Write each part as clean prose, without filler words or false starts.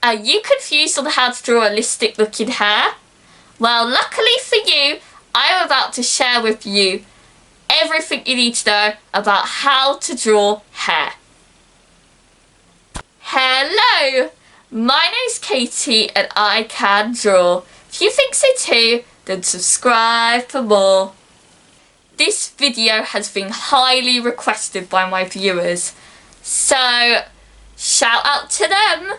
Are you confused on how to draw realistic looking hair? Well, luckily for you, I'm about to share with you everything you need to know about how to draw hair. Hello, my name's Katie and I can draw. If you think so too, then subscribe for more. This video has been highly requested by my viewers, so shout out to them.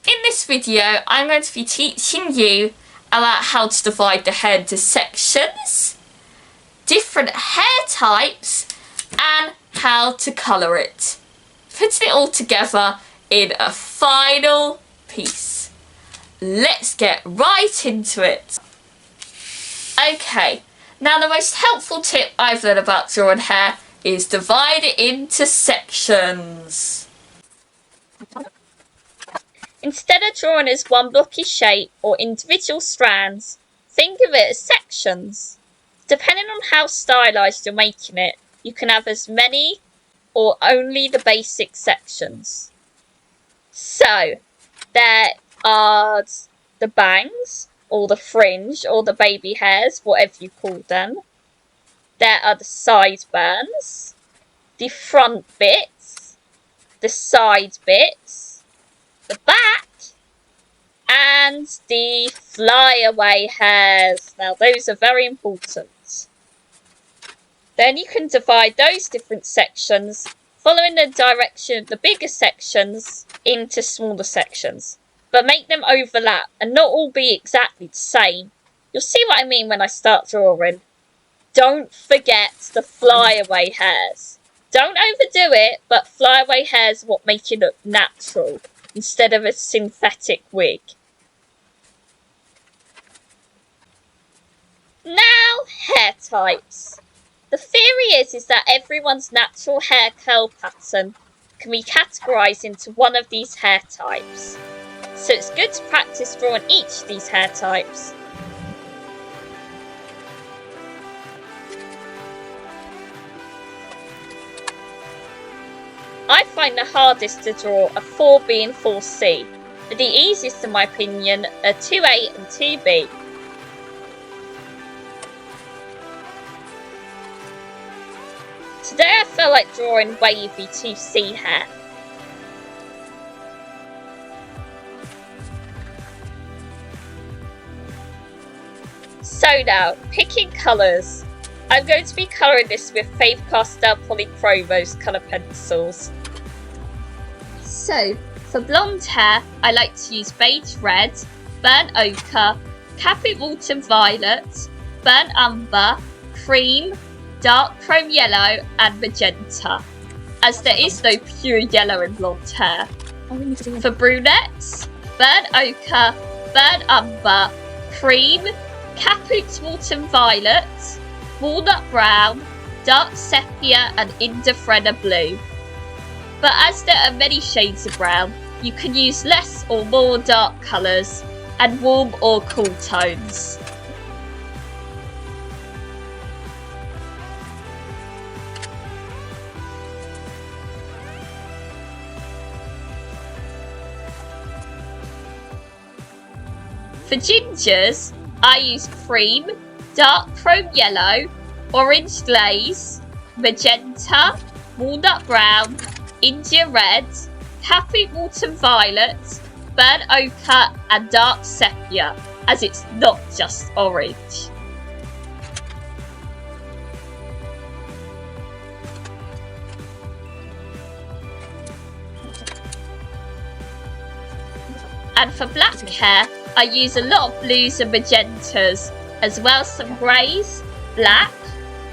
In this video, I'm going to be teaching you about how to divide the hair into sections, different hair types, and how to colour it. Putting it all together in a final piece. Let's get right into it. Okay, now the most helpful tip I've learned about drawing hair is divide it into sections. Instead of drawing as one blocky shape or individual strands, think of it as sections. Depending on how stylised you're making it, you can have as many or only the basic sections. So, there are the bangs, or the fringe, or the baby hairs, whatever you call them. There are the sideburns, the front bits, the side bits, the back, and the flyaway hairs. Now those are very important. Then you can divide those different sections, following the direction of the bigger sections, into smaller sections. But make them overlap and not all be exactly the same. You'll see what I mean when I start drawing. Don't forget the flyaway hairs. Don't overdo it, but flyaway hairs are what make it look natural, instead of a synthetic wig. Now, hair types. The theory is that everyone's natural hair curl pattern can be categorised into one of these hair types. So it's good to practice drawing each of these hair types. I find the hardest to draw are 4B and 4C, but the easiest in my opinion are 2A and 2B. Today I felt like drawing wavy 2C hair. So now, picking colours. I'm going to be colouring this with Faber Castell Polychromo's colour pencils. So, for blonde hair, I like to use beige red, burnt ochre, caput mortuum violet, burnt umber, cream, dark chrome yellow and magenta, as there is no pure yellow in blonde hair. For brunettes, burnt ochre, burnt umber, cream, caput mortuum violet, walnut brown, dark sepia and indifferena blue. But as there are many shades of brown, you can use less or more dark colours and warm or cool tones. For gingers, I use cream, dark chrome yellow, orange glaze, magenta, walnut brown, India red, caput mortuum violet, burnt ochre and dark sepia, as it's not just orange. And for black hair, I use a lot of blues and magentas, as well as some greys, black,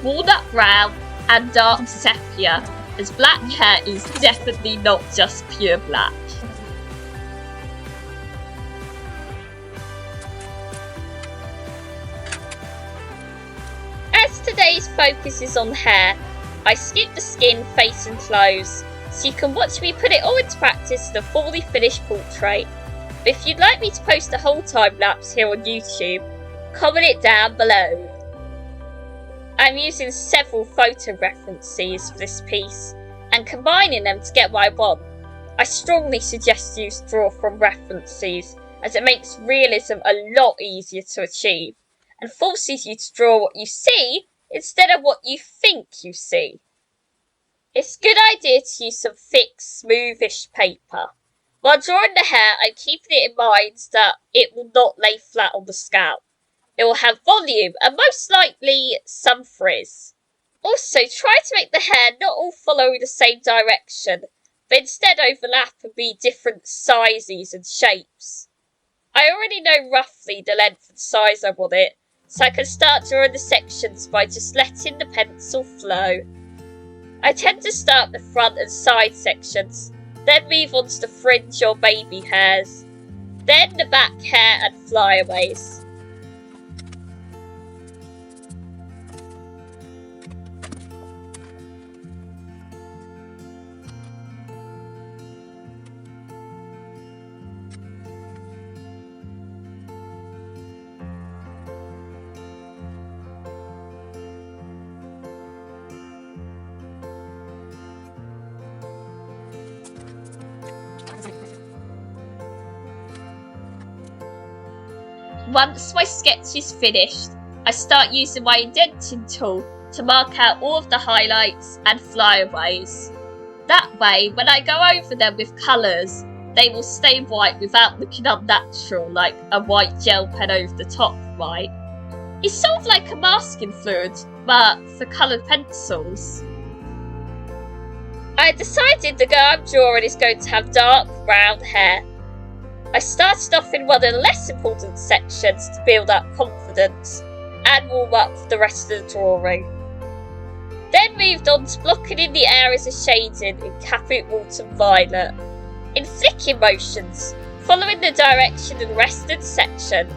walnut brown and dark sepia, as black hair is definitely not just pure black. As today's focus is on hair, I skipped the skin, face and clothes, so you can watch me put it all into practice in a fully finished portrait. But if you'd like me to post a whole time lapse here on YouTube, comment it down below. I'm using several photo references for this piece and combining them to get what I want. I strongly suggest you draw from references, as it makes realism a lot easier to achieve and forces you to draw what you see instead of what you think you see. It's a good idea to use some thick, smoothish paper. While drawing the hair, I'm keeping it in mind that it will not lay flat on the scalp. It will have volume and most likely some frizz. Also, try to make the hair not all follow the same direction, but instead overlap and be different sizes and shapes. I already know roughly the length and size I want it, so I can start drawing the sections by just letting the pencil flow. I tend to start the front and side sections, then move on to the fringe or baby hairs, then the back hair and flyaways. Once my sketch is finished, I start using my indenting tool to mark out all of the highlights and flyaways. That way, when I go over them with colours, they will stay white without looking unnatural like a white gel pen over the top might. It's sort of like a masking fluid, but for coloured pencils. I decided the girl I'm drawing is going to have dark brown hair. I started off in one of the less important sections to build up confidence and warm up for the rest of the drawing. Then moved on to blocking in the areas of shading in Caput Autumn Violet, in flicking motions, following the direction of the rest of the section.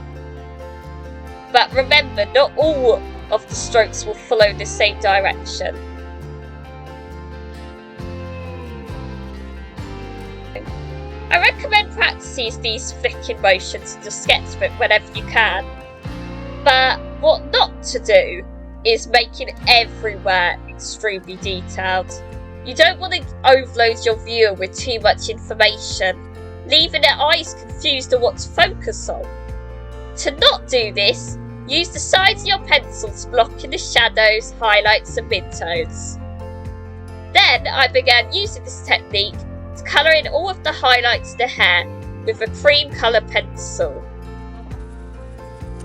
But remember, not all of the strokes will follow the same direction. I recommend practicing these flicking motions in your sketchbook whenever you can. But what not to do is making everywhere extremely detailed. You don't want to overload your viewer with too much information, leaving their eyes confused on what to focus on. To not do this, use the sides of your pencil to block in the shadows, highlights and midtones. Then I began using this technique to colour in all of the highlights of the hair with a cream colour pencil.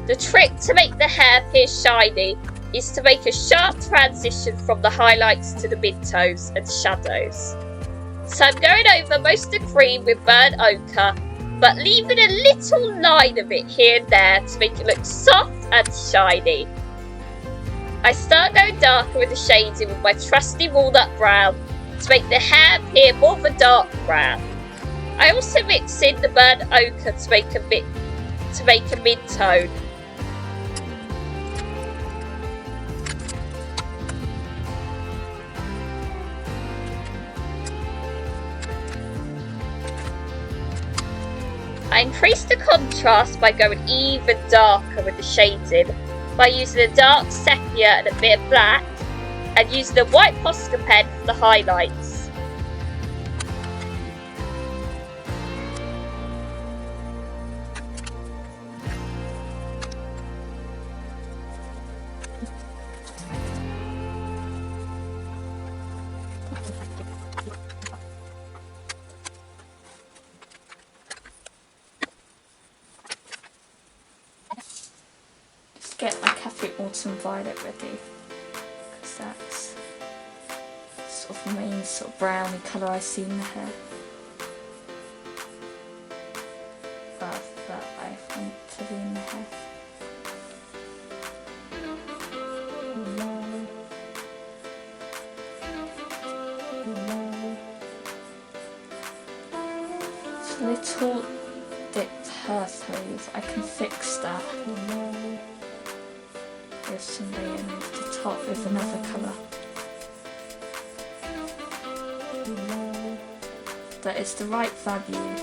The trick to make the hair appear shiny is to make a sharp transition from the highlights to the midtones and shadows. So I'm going over most of the cream with burnt ochre, but leaving a little line of it here and there to make it look soft and shiny. I start going darker with the shading with my trusty walnut brown to make the hair appear more of a dark brown. I also mix in the burnt ochre to make a mid-tone. I increase the contrast by going even darker with the shading, by using a dark sepia and a bit of black, and using a white Posca pen for the highlights. Just get my Caput Autumn Violet ready, because that's sort of the main sort of browny colour I see in the hair. That I want to be in the hair. It's a little bit turtles. I can fix that with some layering at the top with another colour. That is the right value.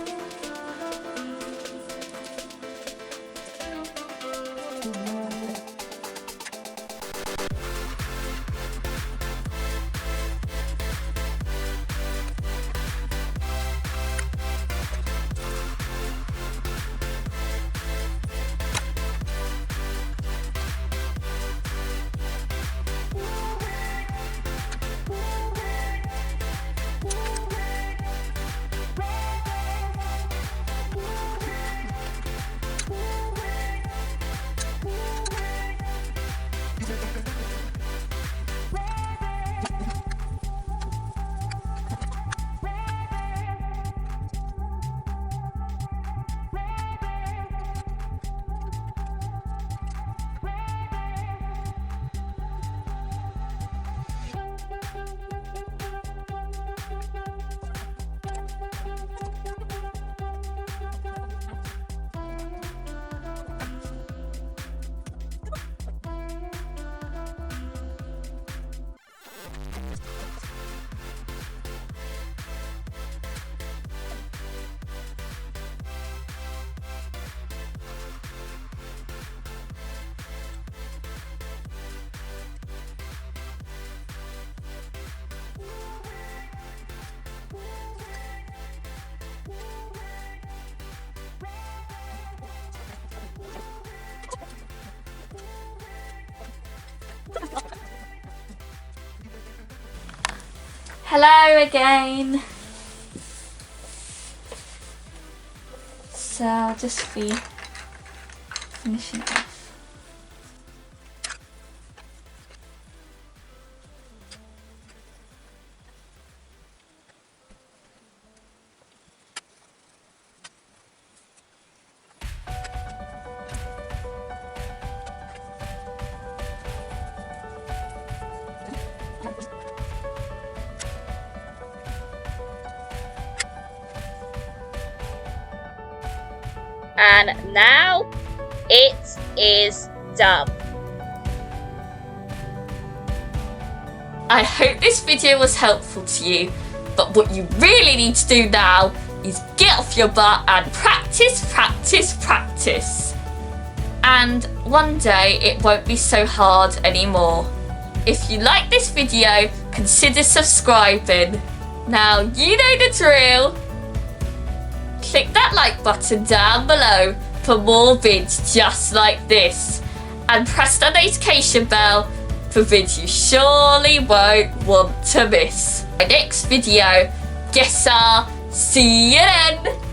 Hello again. So I'll just be finishing it off. And now it is done. I hope this video was helpful to you, but what you really need to do now is get off your butt and practice, practice, practice. And one day it won't be so hard anymore. If you like this video, consider subscribing. Now you know the drill. Click that like button down below for more vids just like this, and press the notification bell for vids you surely won't want to miss. My next video, guess I'll see you then.